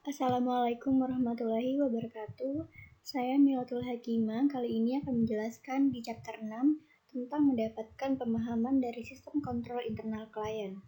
Assalamualaikum warahmatullahi wabarakatuh. Saya Milatul Hakimah. Kali ini akan menjelaskan di chapter 6 tentang mendapatkan pemahaman dari sistem kontrol internal klien.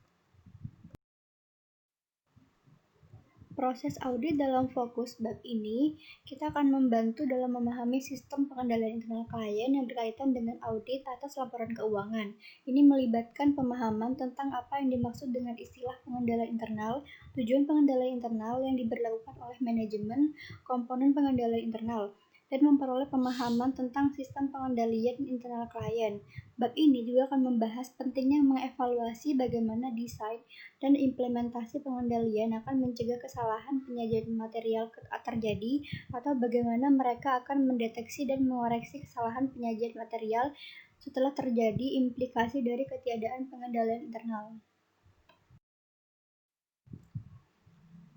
Proses audit dalam fokus bab ini, kita akan membantu dalam memahami sistem pengendalian internal klien yang berkaitan dengan audit atas laporan keuangan. Ini melibatkan pemahaman tentang apa yang dimaksud dengan istilah pengendalian internal, tujuan pengendalian internal yang diberlakukan oleh manajemen, komponen pengendalian internal, dan memperoleh pemahaman tentang sistem pengendalian internal klien. Bab ini juga akan membahas pentingnya mengevaluasi bagaimana desain dan implementasi pengendalian akan mencegah kesalahan penyajian material terjadi atau bagaimana mereka akan mendeteksi dan mengoreksi kesalahan penyajian material setelah terjadi implikasi dari ketiadaan pengendalian internal.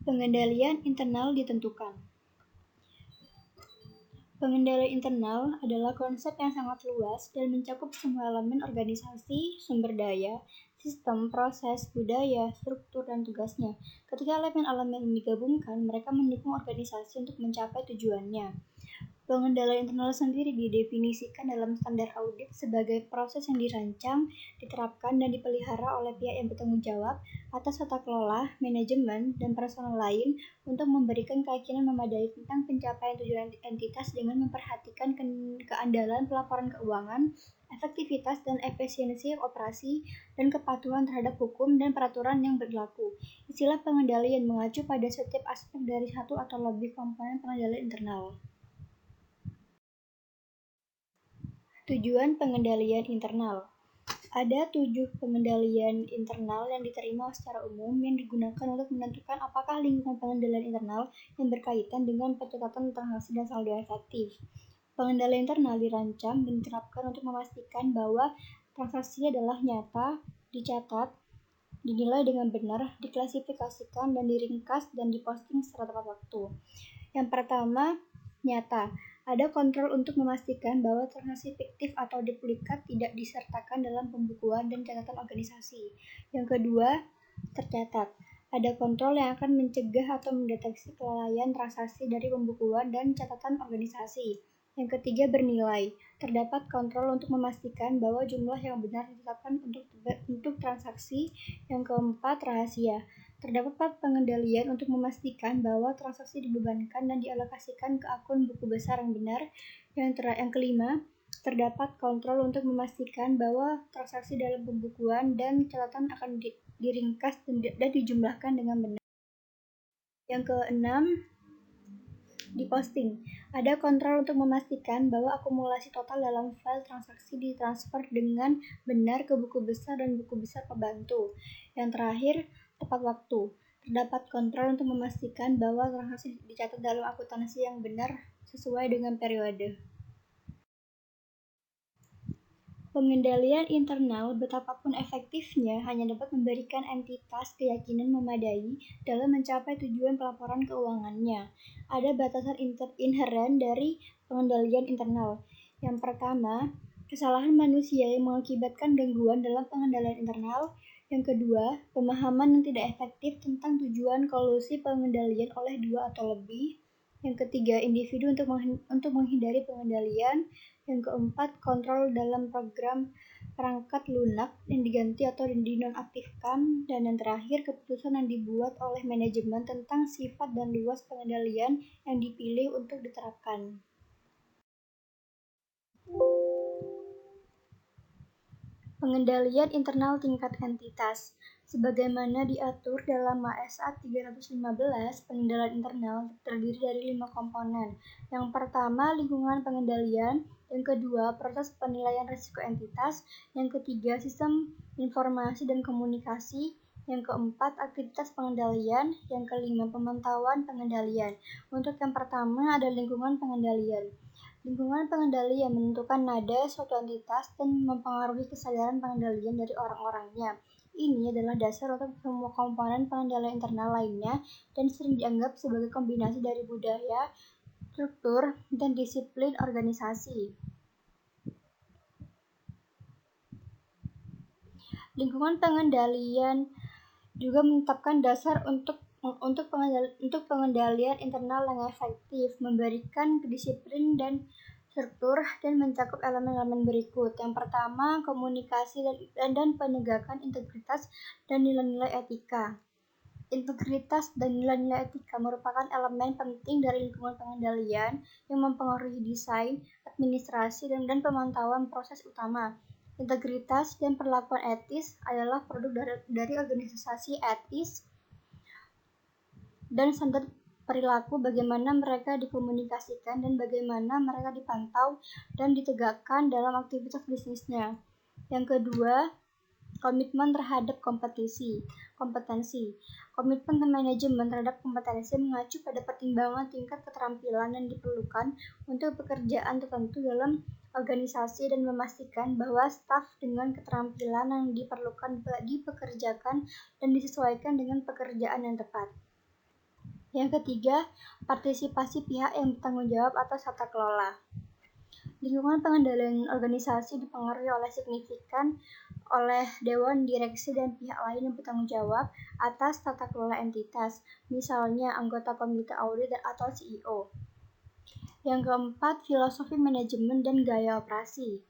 Pengendalian internal ditentukan. Pengendalian internal adalah konsep yang sangat luas dan mencakup semua elemen organisasi, sumber daya, sistem, proses, budaya, struktur, dan tugasnya. Ketika elemen-elemen ini digabungkan, mereka mendukung organisasi untuk mencapai tujuannya. Pengendalian internal sendiri didefinisikan dalam standar audit sebagai proses yang dirancang, diterapkan, dan dipelihara oleh pihak yang bertanggung jawab atas tata kelola, manajemen, dan personel lain untuk memberikan keyakinan memadai tentang pencapaian tujuan entitas dengan memperhatikan keandalan pelaporan keuangan, efektivitas dan efisiensi operasi, dan kepatuhan terhadap hukum dan peraturan yang berlaku. Istilah pengendalian mengacu pada setiap aspek dari satu atau lebih komponen pengendalian internal. Tujuan pengendalian internal. Ada 7 pengendalian internal yang diterima secara umum yang digunakan untuk menentukan apakah lingkungan pengendalian internal yang berkaitan dengan pencatatan transaksi dan saldo efektif. Pengendalian internal dirancang dan diterapkan untuk memastikan bahwa transaksi adalah nyata, dicatat, dinilai dengan benar, diklasifikasikan, dan diringkas dan diposting secara tepat waktu. Yang pertama, nyata. Ada kontrol untuk memastikan bahwa transaksi fiktif atau duplikat tidak disertakan dalam pembukuan dan catatan organisasi. Yang kedua, tercatat. Ada kontrol yang akan mencegah atau mendeteksi kelalaian transaksi dari pembukuan dan catatan organisasi. Yang ketiga, bernilai. Terdapat kontrol untuk memastikan bahwa jumlah yang benar ditetapkan untuk transaksi. Yang keempat, rahasia. Terdapat pengendalian untuk memastikan bahwa transaksi dibebankan dan dialokasikan ke akun buku besar yang benar. Yang kelima, terdapat kontrol untuk memastikan bahwa transaksi dalam pembukuan dan catatan akan diringkas dan dijumlahkan dengan benar. Yang keenam, diposting. Ada kontrol untuk memastikan bahwa akumulasi total dalam file transaksi ditransfer dengan benar ke buku besar dan buku besar pembantu. Yang terakhir, tepat waktu. Terdapat kontrol untuk memastikan bahwa transaksi dicatat dalam akuntansi yang benar sesuai dengan periode. Pengendalian internal betapapun efektifnya hanya dapat memberikan entitas keyakinan memadai dalam mencapai tujuan pelaporan keuangannya. Ada batasan inheren dari pengendalian internal. Yang pertama, kesalahan manusia yang mengakibatkan gangguan dalam pengendalian internal. Yang kedua, pemahaman yang tidak efektif tentang tujuan kolusi pengendalian oleh dua atau lebih. Yang ketiga, individu untuk menghindari pengendalian. Yang keempat, kontrol dalam program perangkat lunak yang diganti atau dinonaktifkan. Dan yang terakhir, keputusan yang dibuat oleh manajemen tentang sifat dan luas pengendalian yang dipilih untuk diterapkan. Pengendalian internal tingkat entitas. Sebagaimana diatur dalam MASA 315, pengendalian internal terdiri dari 5 komponen. Yang pertama, lingkungan pengendalian. Yang kedua, proses penilaian risiko entitas. Yang ketiga, sistem informasi dan komunikasi. Yang keempat, aktivitas pengendalian. Yang kelima, pemantauan pengendalian. Untuk yang pertama, ada lingkungan pengendalian. Lingkungan pengendalian menentukan nada suatu entitas dan mempengaruhi kesadaran pengendalian dari orang-orangnya. Ini adalah dasar untuk semua komponen pengendalian internal lainnya dan sering dianggap sebagai kombinasi dari budaya, struktur, dan disiplin organisasi. Lingkungan pengendalian juga menetapkan dasar untuk untuk pengendalian internal yang efektif, memberikan disiplin dan struktur, dan mencakup elemen-elemen berikut. Yang pertama, komunikasi dan penegakan integritas dan nilai-nilai etika. Integritas dan nilai-nilai etika merupakan elemen penting dari lingkungan pengendalian yang mempengaruhi desain, administrasi, dan pemantauan proses utama. Integritas dan perlakuan etis adalah produk dari organisasi etis dan standar perilaku, bagaimana mereka dikomunikasikan dan bagaimana mereka dipantau dan ditegakkan dalam aktivitas bisnisnya. Yang kedua, komitmen terhadap kompetensi. Komitmen manajemen terhadap kompetensi mengacu pada pertimbangan tingkat keterampilan yang diperlukan untuk pekerjaan tertentu dalam organisasi dan memastikan bahwa staf dengan keterampilan yang diperlukan dipekerjakan dan disesuaikan dengan pekerjaan yang tepat. Yang ketiga, partisipasi pihak yang bertanggung jawab atau tata kelola. Lingkungan pengendalian organisasi dipengaruhi signifikan oleh dewan direksi dan pihak lain yang bertanggung jawab atas tata kelola entitas, misalnya anggota komite audit atau CEO. Yang keempat, filosofi manajemen dan gaya operasi.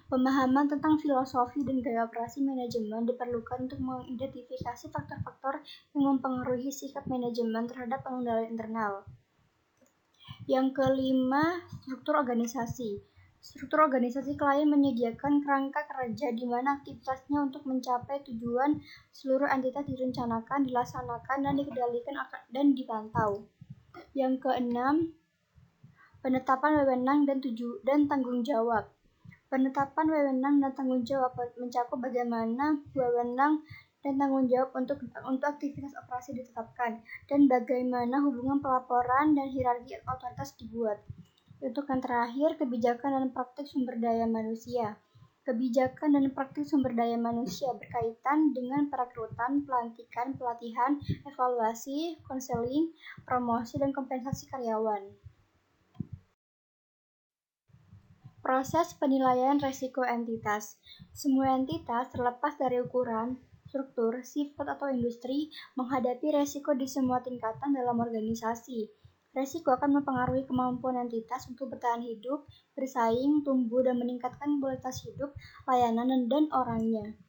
Pemahaman tentang filosofi dan gaya operasi manajemen diperlukan untuk mengidentifikasi faktor-faktor yang mempengaruhi sikap manajemen terhadap pengendalian internal. Yang kelima, struktur organisasi. Struktur organisasi klien menyediakan kerangka kerja di mana aktivitasnya untuk mencapai tujuan seluruh entitas direncanakan, dilaksanakan, dan dikendalikan dan dipantau. Yang keenam, penetapan wewenang dan tanggung jawab. Penetapan wewenang dan tanggung jawab mencakup bagaimana wewenang dan tanggung jawab untuk aktivitas operasi ditetapkan, dan bagaimana hubungan pelaporan dan hierarki otoritas dibuat. Untuk yang terakhir, kebijakan dan praktik sumber daya manusia. Kebijakan dan praktik sumber daya manusia berkaitan dengan perekrutan, pelantikan, pelatihan, evaluasi, konseling, promosi, dan kompensasi karyawan. Proses penilaian risiko entitas. Semua entitas, terlepas dari ukuran, struktur, sifat, atau industri, menghadapi risiko di semua tingkatan dalam organisasi. Risiko akan mempengaruhi kemampuan entitas untuk bertahan hidup, bersaing, tumbuh, dan meningkatkan kualitas hidup, layanan, dan orangnya.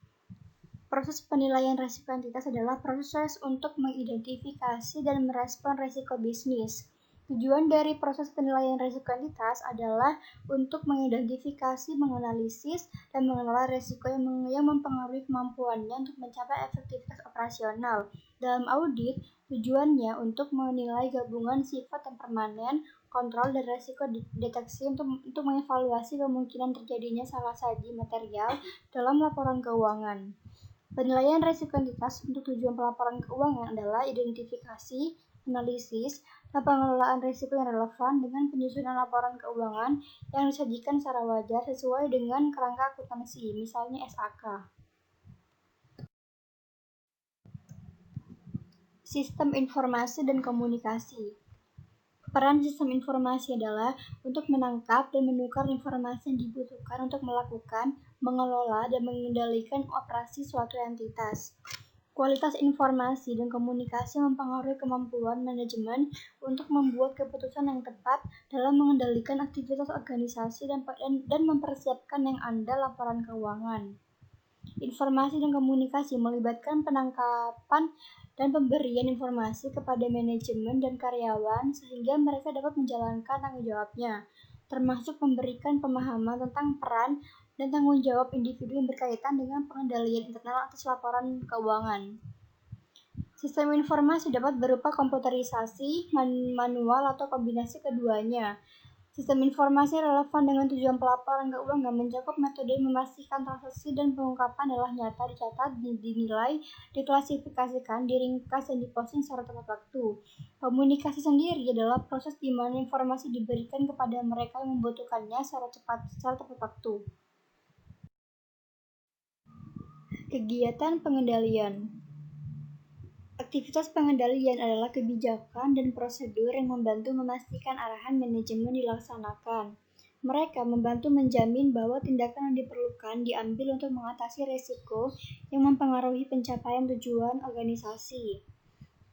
Proses penilaian risiko entitas adalah proses untuk mengidentifikasi dan merespon risiko bisnis. Tujuan dari proses penilaian risiko entitas adalah untuk mengidentifikasi, menganalisis, dan mengelola risiko yang mempengaruhi kemampuannya untuk mencapai efektivitas operasional. Dalam audit, tujuannya untuk menilai gabungan sifat yang permanen, kontrol, dan risiko deteksi untuk mengevaluasi kemungkinan terjadinya salah saji material dalam laporan keuangan. Penilaian risiko entitas untuk tujuan pelaporan keuangan adalah identifikasi, analisis, dan pengelolaan risiko yang relevan dengan penyusunan laporan keuangan yang disajikan secara wajar sesuai dengan kerangka akuntansi, misalnya SAK. Sistem informasi dan komunikasi. Peran sistem informasi adalah untuk menangkap dan menukar informasi yang dibutuhkan untuk melakukan, mengelola, dan mengendalikan operasi suatu entitas. Kualitas informasi dan komunikasi mempengaruhi kemampuan manajemen untuk membuat keputusan yang tepat dalam mengendalikan aktivitas organisasi dan mempersiapkan yang andal laporan keuangan. Informasi dan komunikasi melibatkan penangkapan dan pemberian informasi kepada manajemen dan karyawan sehingga mereka dapat menjalankan tanggung jawabnya, termasuk memberikan pemahaman tentang peran dan tanggung jawab individu yang berkaitan dengan pengendalian internal atas laporan keuangan. Sistem informasi dapat berupa komputerisasi, manual, atau kombinasi keduanya. Sistem informasi relevan dengan tujuan pelaporan keuangan mencakup metode memastikan transaksi dan pengungkapan adalah nyata, dicatat, dinilai, diklasifikasikan, diringkas, dan diposting secara tepat waktu. Komunikasi sendiri adalah proses di mana informasi diberikan kepada mereka yang membutuhkannya secara tepat waktu. Kegiatan pengendalian. Aktivitas pengendalian adalah kebijakan dan prosedur yang membantu memastikan arahan manajemen dilaksanakan. Mereka membantu menjamin bahwa tindakan yang diperlukan diambil untuk mengatasi risiko yang mempengaruhi pencapaian tujuan organisasi.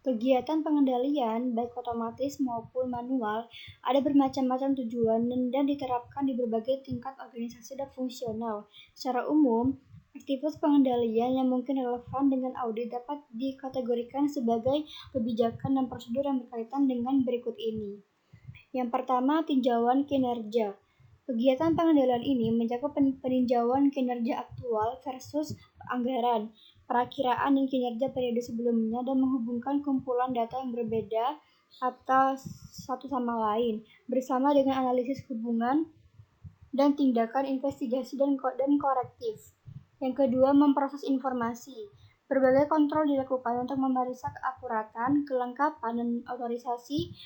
Kegiatan pengendalian, baik otomatis maupun manual, ada bermacam-macam tujuan dan diterapkan di berbagai tingkat organisasi dan fungsional. Secara umum, aktivitas pengendalian yang mungkin relevan dengan audit dapat dikategorikan sebagai kebijakan dan prosedur yang berkaitan dengan berikut ini. Yang pertama, tinjauan kinerja. Kegiatan pengendalian ini mencakup peninjauan kinerja aktual versus anggaran, perakiraan dan kinerja periode sebelumnya, dan menghubungkan kumpulan data yang berbeda atas satu sama lain, bersama dengan analisis hubungan dan tindakan investigasi dan korektif. Yang kedua, memproses informasi. Berbagai kontrol dilakukan untuk memeriksa keakuratan, kelengkapan, dan otorisasi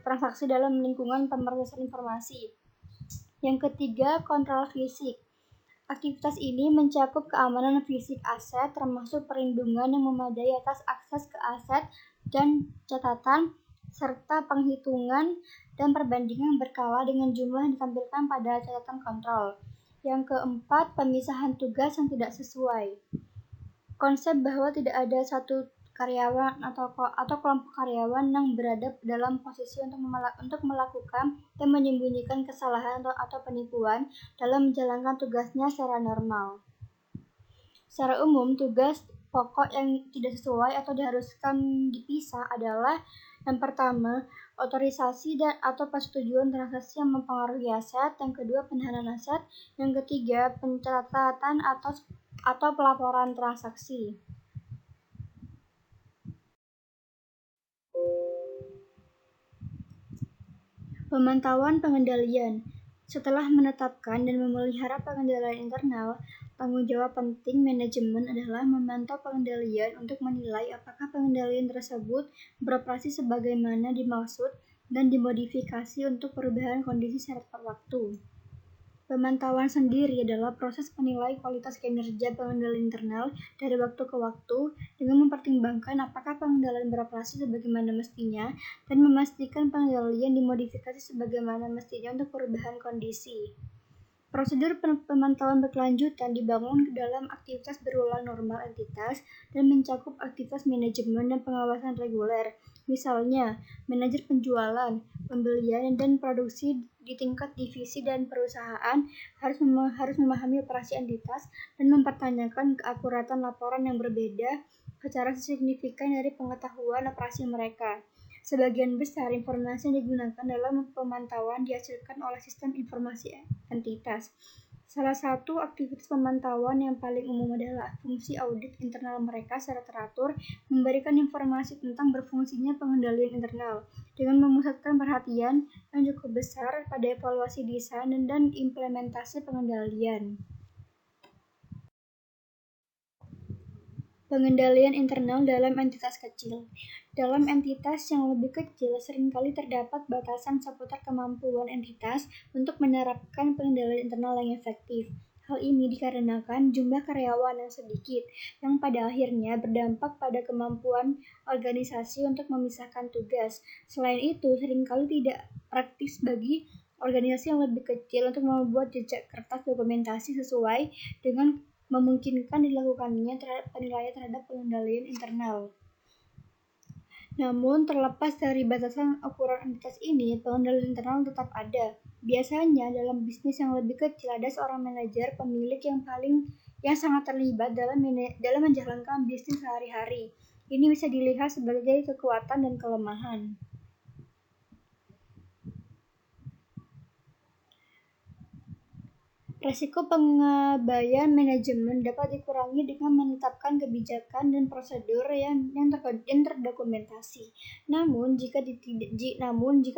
transaksi dalam lingkungan pemrosesan informasi. Yang ketiga, kontrol fisik. Aktivitas ini mencakup keamanan fisik aset, termasuk perlindungan yang memadai atas akses ke aset dan catatan, serta penghitungan dan perbandingan berkala dengan jumlah yang ditampilkan pada catatan kontrol. Yang keempat, pemisahan tugas yang tidak sesuai. Konsep bahwa tidak ada satu karyawan atau kelompok karyawan yang berada dalam posisi untuk melakukan dan menyembunyikan kesalahan atau penipuan dalam menjalankan tugasnya secara normal. Secara umum, tugas pokok yang tidak sesuai atau diharuskan dipisah adalah yang pertama, otorisasi atau persetujuan transaksi yang mempengaruhi aset, yang kedua, penahanan aset, yang ketiga, pencatatan atau pelaporan transaksi. Pemantauan pengendalian. Setelah menetapkan dan memelihara pengendalian internal, tanggung jawab penting manajemen adalah memantau pengendalian untuk menilai apakah pengendalian tersebut beroperasi sebagaimana dimaksud dan dimodifikasi untuk perubahan kondisi secara tepat waktu. Pemantauan sendiri adalah proses penilai kualitas kinerja pengendalian internal dari waktu ke waktu dengan mempertimbangkan apakah pengendalian beroperasi sebagaimana mestinya dan memastikan pengendalian dimodifikasi sebagaimana mestinya untuk perubahan kondisi. Prosedur pemantauan berkelanjutan dibangun dalam aktivitas berulang normal entitas dan mencakup aktivitas manajemen dan pengawasan reguler. Misalnya, manajer penjualan, pembelian, dan produksi di tingkat divisi dan perusahaan harus memahami operasi entitas dan mempertanyakan keakuratan laporan yang berbeda secara signifikan dari pengetahuan operasi mereka. Sebagian besar informasi yang digunakan dalam pemantauan dihasilkan oleh sistem informasi entitas. Salah satu aktivitas pemantauan yang paling umum adalah fungsi audit internal mereka secara teratur, memberikan informasi tentang berfungsinya pengendalian internal, dengan memusatkan perhatian yang cukup besar pada evaluasi desain dan implementasi pengendalian. Pengendalian internal dalam entitas kecil. Dalam entitas yang lebih kecil, seringkali terdapat batasan seputar kemampuan entitas untuk menerapkan pengendalian internal yang efektif. Hal ini dikarenakan jumlah karyawan yang sedikit, yang pada akhirnya berdampak pada kemampuan organisasi untuk memisahkan tugas. Selain itu, seringkali tidak praktis bagi organisasi yang lebih kecil untuk membuat jejak kertas dokumentasi sesuai dengan memungkinkan dilakukannya penilaian terhadap pengendalian internal. Namun, terlepas dari batasan ukuran entitas ini, pengendalian internal tetap ada. Biasanya, dalam bisnis yang lebih kecil, ada seorang manajer pemilik yang sangat terlibat dalam menjalankan bisnis sehari-hari. Ini bisa dilihat sebagai kekuatan dan kelemahan. Resiko pengabaian manajemen dapat dikurangi dengan menetapkan kebijakan dan prosedur yang terdokumentasi. Namun, jika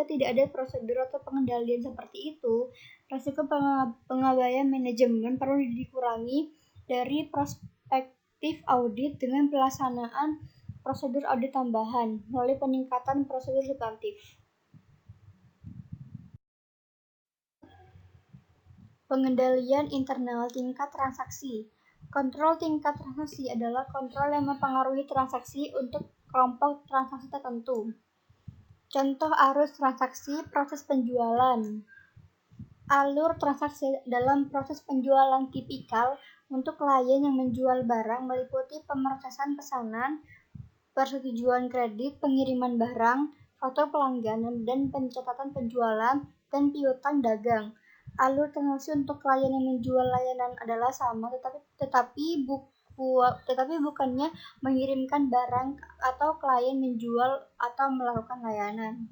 tidak ada prosedur atau pengendalian seperti itu, resiko pengabaian manajemen perlu dikurangi dari perspektif audit dengan pelaksanaan prosedur audit tambahan melalui peningkatan prosedur substantif. Pengendalian internal tingkat transaksi. Kontrol tingkat transaksi adalah kontrol yang mempengaruhi transaksi untuk kelompok transaksi tertentu. Contoh arus transaksi, proses penjualan. Alur transaksi dalam proses penjualan tipikal untuk klien yang menjual barang meliputi pemrosesan pesanan, persetujuan kredit, pengiriman barang, faktur pelanggan, dan pencatatan penjualan, dan piutang dagang. Alur transaksi untuk klien yang menjual layanan adalah sama, tetapi bukannya mengirimkan barang atau klien menjual atau melakukan layanan.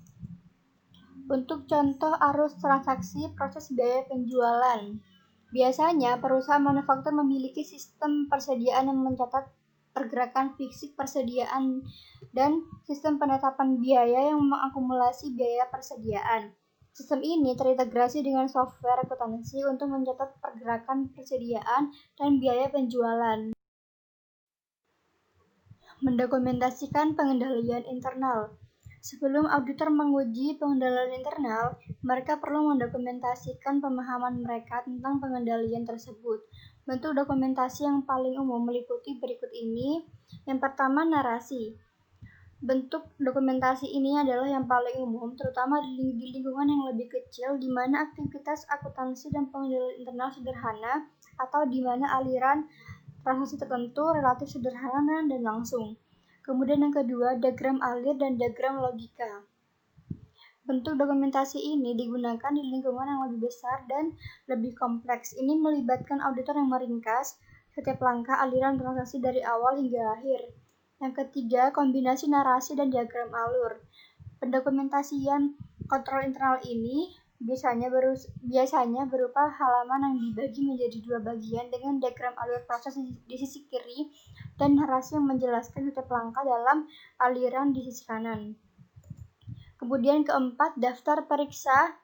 Untuk contoh arus transaksi proses biaya penjualan. Biasanya perusahaan manufaktur memiliki sistem persediaan yang mencatat pergerakan fisik persediaan dan sistem penetapan biaya yang mengakumulasi biaya persediaan. Sistem ini terintegrasi dengan software akuntansi untuk mencatat pergerakan persediaan dan biaya penjualan. Mendokumentasikan pengendalian internal. Sebelum auditor menguji pengendalian internal, mereka perlu mendokumentasikan pemahaman mereka tentang pengendalian tersebut. Bentuk dokumentasi yang paling umum meliputi berikut ini. Yang pertama, narasi. Bentuk dokumentasi ini adalah yang paling umum, terutama di lingkungan yang lebih kecil, di mana aktivitas akuntansi dan pengendalian internal sederhana, atau di mana aliran transaksi tertentu relatif sederhana dan langsung. Kemudian yang kedua, diagram alir dan diagram logika. Bentuk dokumentasi ini digunakan di lingkungan yang lebih besar dan lebih kompleks. Ini melibatkan auditor yang meringkas setiap langkah aliran transaksi dari awal hingga akhir. Yang ketiga, kombinasi narasi dan diagram alur. Pendokumentasian kontrol internal ini biasanya berupa halaman yang dibagi menjadi dua bagian dengan diagram alur proses di sisi kiri dan narasi yang menjelaskan setiap langkah dalam aliran di sisi kanan. Kemudian keempat, daftar periksa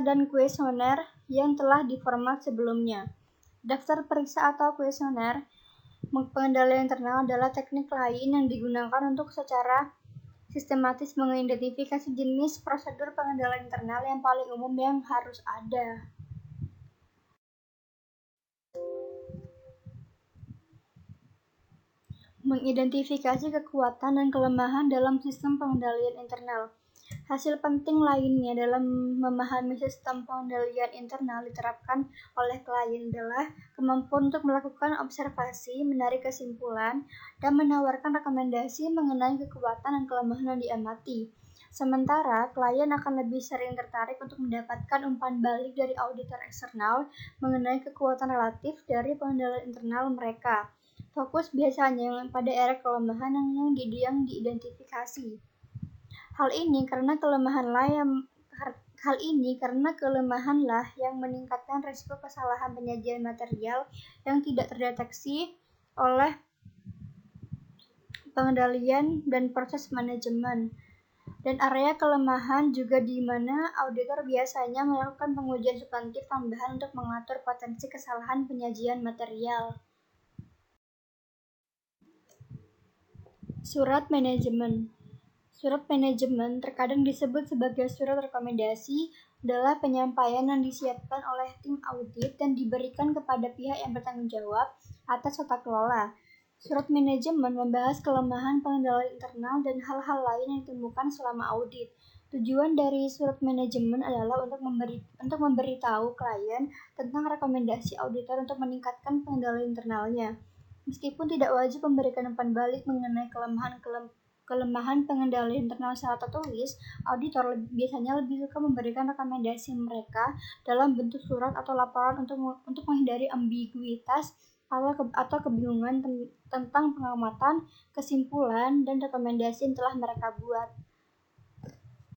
dan kuesioner yang telah diformat sebelumnya. Daftar periksa atau kuesioner pengendalian internal adalah teknik lain yang digunakan untuk secara sistematis mengidentifikasi jenis prosedur pengendalian internal yang paling umum yang harus ada. Mengidentifikasi kekuatan dan kelemahan dalam sistem pengendalian internal. Hasil penting lainnya dalam memahami sistem pengendalian internal diterapkan oleh klien adalah kemampuan untuk melakukan observasi, menarik kesimpulan, dan menawarkan rekomendasi mengenai kekuatan dan kelemahan yang diamati. Sementara, klien akan lebih sering tertarik untuk mendapatkan umpan balik dari auditor eksternal mengenai kekuatan relatif dari pengendalian internal mereka. Fokus biasanya pada area kelemahan yang diidentifikasi. Hal ini karena kelemahanlah yang meningkatkan risiko kesalahan penyajian material yang tidak terdeteksi oleh pengendalian dan proses manajemen. Dan area kelemahan juga di mana auditor biasanya melakukan pengujian substantif tambahan untuk mengatur potensi kesalahan penyajian material. Surat manajemen. Surat manajemen, terkadang disebut sebagai surat rekomendasi, adalah penyampaian yang disiapkan oleh tim audit dan diberikan kepada pihak yang bertanggung jawab atas tata kelola. Surat manajemen membahas kelemahan pengendalian internal dan hal-hal lain yang ditemukan selama audit. Tujuan dari surat manajemen adalah untuk memberitahu klien tentang rekomendasi auditor untuk meningkatkan pengendalian internalnya. Meskipun tidak wajib memberikan umpan balik mengenai kelemahan pengendalian internal secara tertulis, auditor biasanya lebih suka memberikan rekomendasi mereka dalam bentuk surat atau laporan untuk menghindari ambiguitas atau kebingungan tentang pengamatan, kesimpulan, dan rekomendasi yang telah mereka buat.